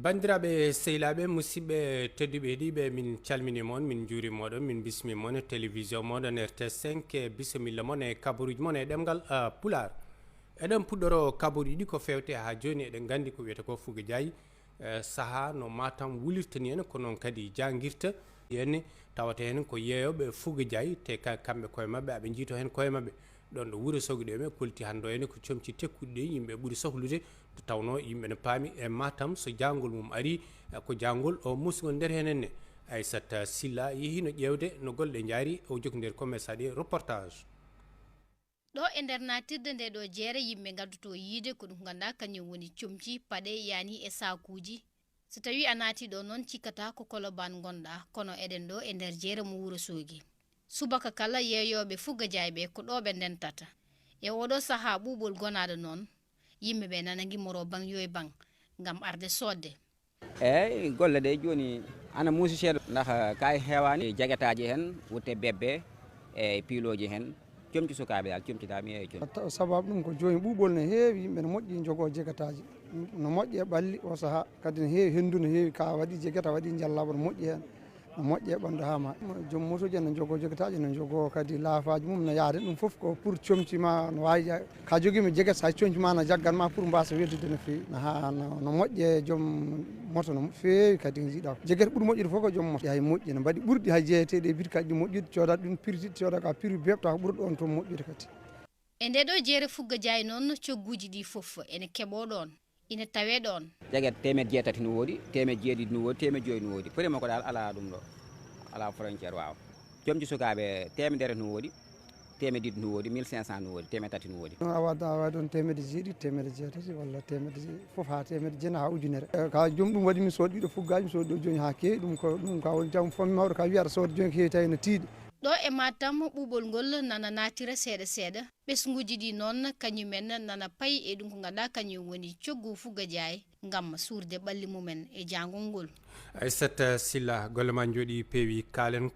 bandiraɓe sehilaɓe musidɓe tedduɓe heeɗiɓe min calmini moon min juuri moɗon min bismi moon e télévision moɗon RTS 5 e bisimilla moon e kabaruji moon e ɗemgal pular eɗen puɗɗoro kabaruji ɗi ko fewte ha joni eɗen gandi ko wiyete ko Fouga Diaye saaha no Matam wulirtani en ko noon kadi janguirta henni tawata hen ko yeeyoɓe Fouga Diaye te kamɓe koye mabɓe aɓe jiito hen koye mabɓe ɗon ɗo Wourossogui ɗo ɓe kolti hande o henna ko comci tekkuɗe ɗe yimɓe ɓuuri sohlude to tawno yimɓe ne paami e Matam so jangol mum ari ko jangol o musgol nder henenne Aissata Sylla yeehino ƴewde no golle jaari o jokkodir commerce ɗi reportage ɗo e nder natirde nde ɗo jeere yimɓe gadduto yiide ko ɗum ganda kañum woni comci paɗe yani e sakuji so tawi a naati ɗo noon cikkata ko Colobane gonɗa kono eɗen ɗo e nder jeere mo Wourossogui subaka kala yeeyoɓe Fouga Diaye ɓe ko ɗo ɓe ndentata e oɗo saaha ɓuuɓol gonaɗo noon yimɓeɓe nana guimmoro bang yo e bang gam arde sodde eyyi golle ɗe joni ana muusi seeɗa ndax kay heewani jaguetaji hen wutte bebbe e piiloji hen comci sukaɓe dal comcitami e comci sababu ɗum ko joni ɓuuɓol ne heewi yimɓe ne moƴƴi jogo jeguetaji no moƴƴi e ɓalli o saaha kadi ne heewi hendu no heewi ka waɗi jegueta waɗi jallaba no moƴƴi hen no moƴƴi e ɓandu hama joom motoji ne jogo jeguetaji ne jogo kadi laafaji mum ne yaade ɗum foof ko pour comci ma no wawi ka joguimi jeguet sa comci ma no jagganma pour mbasa weddude no fewi no moƴƴi e joom moto no fewi kadi jiiɗa jeguet ɓuuri moƴƴude foof ko joom moto hay moƴƴi ne mbaɗi ɓurɗi hay jeeyeteɗe bit kadi ɗi moƴƴude codat ɗum prix coda ka prix bebta ko ɓuurɗo on toon moƴƴude kadi e nde ɗo jeere Fouga Diaye noon cogguji ɗi foof ene keeɓo ɗon ina tawe ɗon jeguet 1.jeetati no woodi 1.jeeɗiɗi no woodi 1.5 no woodi primo ko dal ala ɗum ɗo ala frontiére waw comci sukaɓe 100 no woodi 100 no woodi 1500 no woodi 300 no woodi awa ɗon 1.jeeɗiɗi 1.jeetati walla 100 foof ha 100 ha ujunere ka joom ɗum waɗi mi soodi ɗo fuggaji mi soodi ɗo joni ha keewi ɗum ka woni jaam fammi mawɗo ka wiyata soode joni keewi tawi no tiiɗi ɗo e Matam ɓuuɓol ngol nana natira seeɗa seeɗa ɓesguji ɗi noon kañumen nana payi e ɗum ko ganduɗa kañum woni coggu Fouga Diaye gam suurde ɓalli mumen e jangol ngol Aissata Sylla golle ma jooɗi peewi kalen